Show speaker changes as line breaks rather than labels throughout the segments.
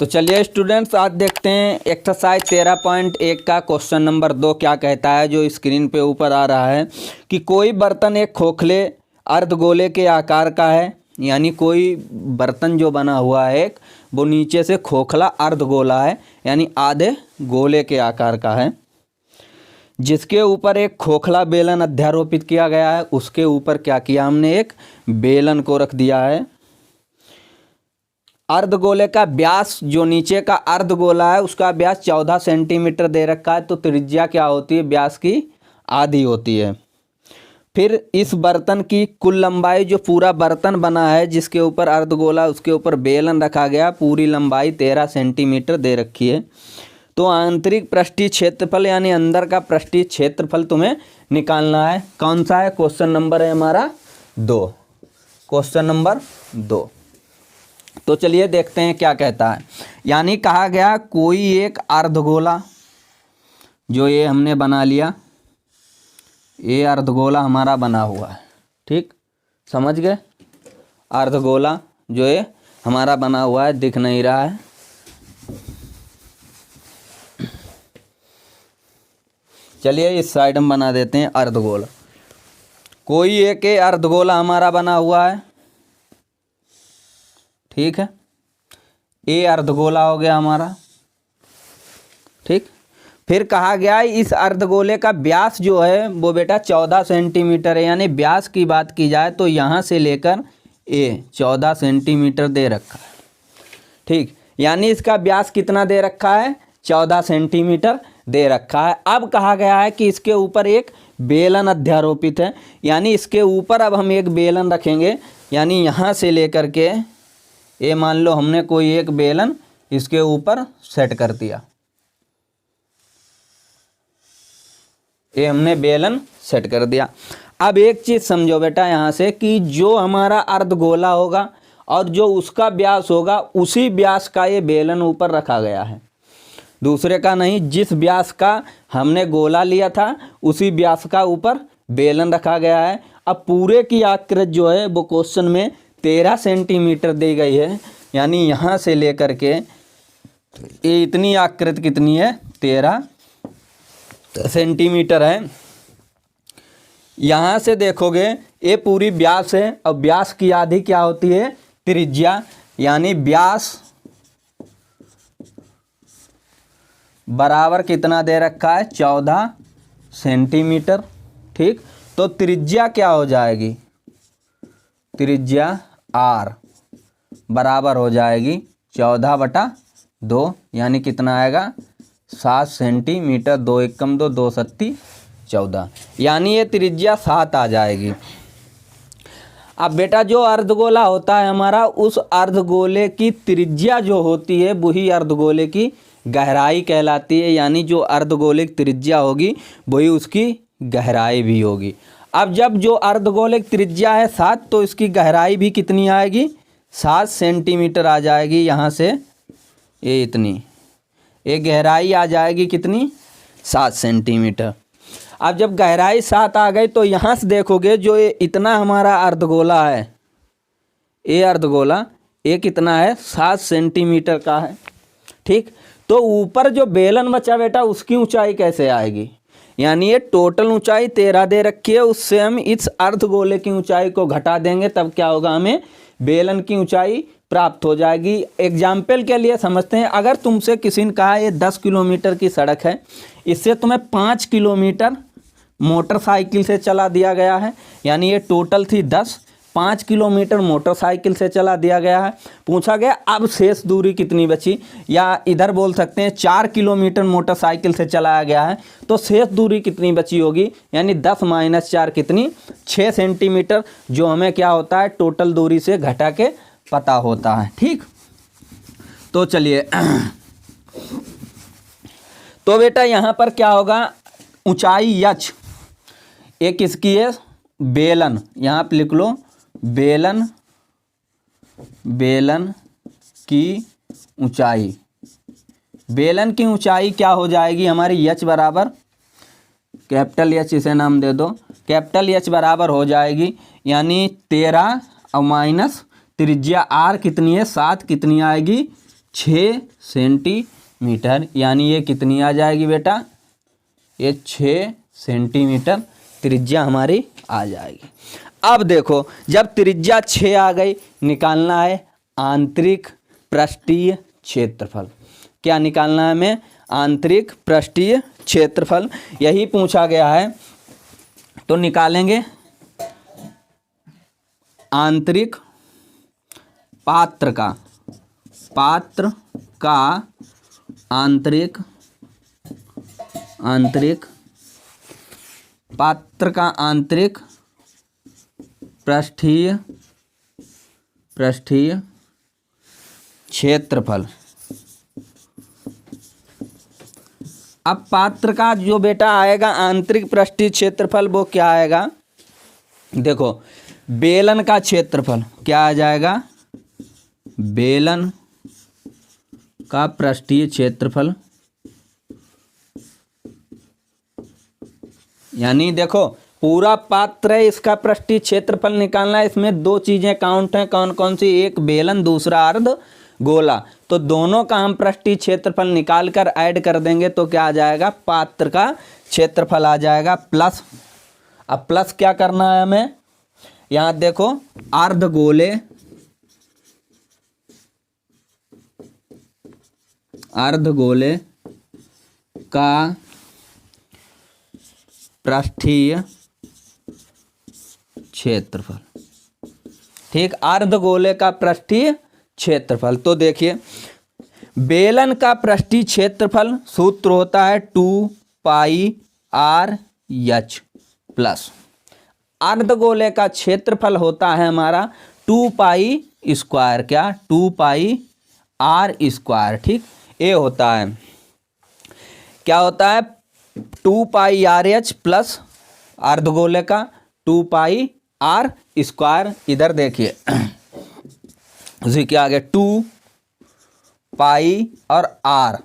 तो चलिए स्टूडेंट्स, आज देखते हैं एक्सरसाइज 13.1 का क्वेश्चन नंबर 2 क्या कहता है। जो स्क्रीन पे ऊपर आ रहा है कि कोई बर्तन एक खोखले अर्धगोले के आकार का है, यानी कोई बर्तन जो बना हुआ है एक, वो नीचे से खोखला अर्धगोला है, यानी आधे गोले के आकार का है, जिसके ऊपर एक खोखला बेलन अध्यारोपित किया गया है। उसके ऊपर क्या किया हमने, एक बेलन को रख दिया है। अर्धगोले का व्यास, जो नीचे का अर्धगोला है उसका व्यास 14 सेंटीमीटर दे रखा है, तो त्रिज्या क्या होती है, व्यास की आधी होती है। फिर इस बर्तन की कुल लंबाई, जो पूरा बर्तन बना है जिसके ऊपर अर्धगोला उसके ऊपर बेलन रखा गया, पूरी लंबाई 13 सेंटीमीटर दे रखी है। तो आंतरिक पृष्ठीय क्षेत्रफल यानी अंदर का पृष्ठीय क्षेत्रफल तुम्हें निकालना है। कौन सा है, क्वेश्चन नंबर है हमारा 2, क्वेश्चन नंबर 2। तो चलिए देखते हैं क्या कहता है। यानी कहा गया कोई एक अर्धगोला, जो ये हमने बना लिया, ये अर्धगोला हमारा बना हुआ है, ठीक, समझ गए। अर्धगोला जो ये हमारा बना हुआ है, दिख नहीं रहा है, चलिए इस साइड हम बना देते हैं अर्धगोला। कोई एक अर्धगोला हमारा बना हुआ है, ठीक है, ये अर्धगोला हो गया हमारा, ठीक। फिर कहा गया इस अर्धगोले का व्यास जो है वो बेटा 14 सेंटीमीटर है, यानी व्यास की बात की जाए तो यहाँ से लेकर ये 14 सेंटीमीटर दे रखा है, ठीक। यानी इसका व्यास कितना दे रखा है, 14 सेंटीमीटर दे रखा है। अब कहा गया है कि इसके ऊपर एक बेलन अध्यारोपित है, यानी इसके ऊपर अब हम एक बेलन रखेंगे, यानी यहाँ से लेकर के ये मान लो हमने कोई एक बेलन इसके ऊपर सेट कर दिया, ये हमने बेलन सेट कर दिया। अब एक चीज़ समझो बेटा यहाँ से कि जो हमारा अर्धगोला होगा और जो उसका व्यास होगा, उसी व्यास का ये बेलन ऊपर रखा गया है, दूसरे का नहीं। जिस व्यास का हमने गोला लिया था उसी व्यास का ऊपर बेलन रखा गया है। अब पूरे की आकृति जो है वो क्वेश्चन में 13 सेंटीमीटर दी गई है, यानी यहाँ से लेकर के ये इतनी आकृति कितनी है, 13 सेंटीमीटर है। यहाँ से देखोगे ये पूरी व्यास है, और व्यास की आधी क्या होती है, त्रिज्या, यानी व्यास बराबर कितना दे रखा है, 14 सेंटीमीटर, ठीक। तो त्रिज्या क्या हो जाएगी, त्रिज्या R बराबर हो जाएगी 14/2, यानी कितना आएगा, 7 सेंटीमीटर। 2 एकम 2, 2 सत्ती 14, यानी ये त्रिज्या 7 आ जाएगी। अब बेटा जो अर्धगोला होता है हमारा, उस अर्धगोले की त्रिज्या जो होती है वही अर्धगोले की गहराई कहलाती है, यानी जो अर्धगोले की त्रिज्या होगी वही उसकी गहराई भी होगी। अब जब जो अर्धगोले की त्रिज्या है 7, तो इसकी गहराई भी कितनी आएगी, 7 सेंटीमीटर आ जाएगी। यहाँ से ये इतनी, ये गहराई आ जाएगी कितनी, 7 सेंटीमीटर। अब जब गहराई 7 आ गई तो यहाँ से देखोगे जो ये इतना हमारा अर्धगोला है, ये अर्धगोला ये कितना है, 7 सेंटीमीटर का है, ठीक। तो ऊपर जो बेलन बचा बेटा उसकी ऊंचाई कैसे आएगी, यानी ये टोटल ऊंचाई 13 दे रखी है, उससे हम इस अर्धगोले की ऊंचाई को घटा देंगे, तब क्या होगा, हमें बेलन की ऊंचाई प्राप्त हो जाएगी। एग्जाम्पल के लिए समझते हैं, अगर तुमसे किसी ने कहा ये 10 किलोमीटर की सड़क है, इससे तुम्हें 5 किलोमीटर मोटरसाइकिल से चला दिया गया है, यानी ये टोटल थी 10, 5 किलोमीटर मोटरसाइकिल से चला दिया गया है। पूछा गया अब शेष दूरी कितनी बची, या इधर बोल सकते हैं 4 किलोमीटर मोटरसाइकिल से चलाया गया है, तो शेष दूरी कितनी बची होगी, यानी 10 - 4 कितनी, 6 सेंटीमीटर, जो हमें क्या होता है, टोटल दूरी से घटा के पता होता है, ठीक। तो चलिए तो बेटा यहाँ पर क्या होगा, ऊंचाई h, एक किसकी है, बेलन, यहाँ पे लिख लो बेलन, बेलन की ऊंचाई, बेलन की ऊंचाई क्या हो जाएगी हमारी, h बराबर कैपिटल H, इसे नाम दे दो, कैपिटल H बराबर हो जाएगी, यानी 13 और माइनस त्रिज्या R कितनी है, 7 कितनी आएगी, 6 सेंटीमीटर, यानी ये कितनी आ जाएगी बेटा, ये 6 सेंटीमीटर त्रिज्या हमारी आ जाएगी। अब देखो जब त्रिज्या 6 आ गई, निकालना है आंतरिक पृष्ठीय क्षेत्रफल। क्या निकालना है हमें, आंतरिक पृष्ठीय क्षेत्रफल, यही पूछा गया है। तो निकालेंगे आंतरिक पात्र का आंतरिक पृष्ठीय क्षेत्रफल। अब पात्र का जो बेटा आएगा आंतरिक पृष्ठीय क्षेत्रफल, वो क्या आएगा, देखो बेलन का क्षेत्रफल क्या आ जाएगा, बेलन का पृष्ठीय क्षेत्रफल, यानी देखो पूरा पात्र है, इसका पृष्ठीय क्षेत्रफल निकालना है। इसमें 2 चीजें काउंट हैं, कौन कौन सी, एक बेलन दूसरा अर्ध गोला, तो दोनों का हम पृष्ठीय क्षेत्रफल निकाल कर ऐड कर देंगे तो क्या आ जाएगा, पात्र का क्षेत्रफल आ जाएगा प्लस। अब प्लस क्या करना है हमें, यहां देखो अर्धगोले का पृष्ठीय क्षेत्रफल, ठीक, अर्धगोले का पृष्ठीय क्षेत्रफल। तो देखिए बेलन का पृष्ठीय क्षेत्रफल सूत्र होता है 2πr/h प्लस अर्धगोले का क्षेत्रफल होता है हमारा 2π², क्या 2πr², ठीक, ये होता है, क्या होता है 2πrh प्लस अर्धगोले का 2πr²। इधर देखिए उसी के आगे 2π और r,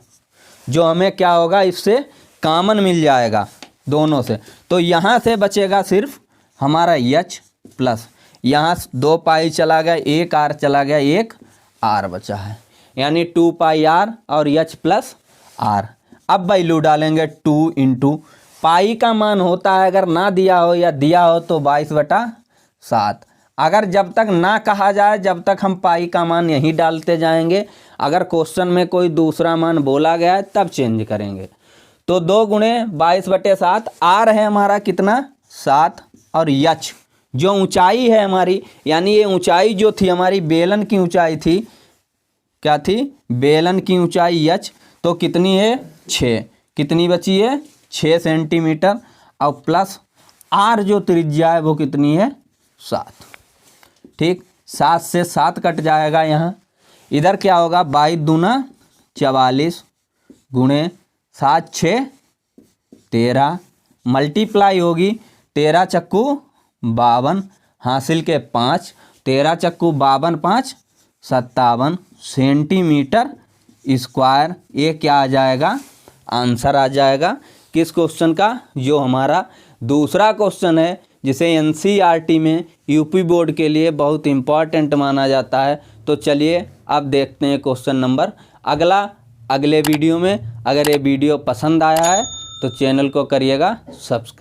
जो हमें क्या होगा इससे कॉमन मिल जाएगा दोनों से, तो यहाँ से बचेगा सिर्फ हमारा h प्लस, यहाँ 2π चला गया, 1 r चला गया, 1 r बचा है, यानी 2πr और h प्लस r। अब वैल्यू डालेंगे 2 × पाई का मान होता है, अगर ना दिया हो या दिया हो तो 22/7। अगर जब तक ना कहा जाए जब तक हम पाई का मान यहीं डालते जाएंगे, अगर क्वेश्चन में कोई दूसरा मान बोला गया है तब चेंज करेंगे। तो 2 × 22/7, आर है हमारा कितना 7, और यच जो ऊंचाई है हमारी, यानी ये ऊंचाई जो थी हमारी बेलन की ऊंचाई थी, क्या थी, बेलन की ऊंचाई यच, तो कितनी है 6, कितनी बची है 6 सेंटीमीटर, और प्लस आर जो त्रिज्या है वो कितनी है 7, ठीक, 7 से 7 कट जाएगा यहाँ, इधर क्या होगा 22 दूना 44 × 7 6 13, मल्टीप्लाई होगी 13 चक्कू 52, हासिल के 5, 13 चक्कू 52 5 57 सेंटीमीटर स्क्वायर। ये क्या आ जाएगा, आंसर आ जाएगा किस क्वेश्चन का, जो हमारा दूसरा क्वेश्चन है, जिसे एनसीईआरटी में यूपी बोर्ड के लिए बहुत इम्पॉर्टेंट माना जाता है। तो चलिए अब देखते हैं क्वेश्चन नंबर अगले वीडियो में। अगर ये वीडियो पसंद आया है तो चैनल को करिएगा सब्सक्राइब।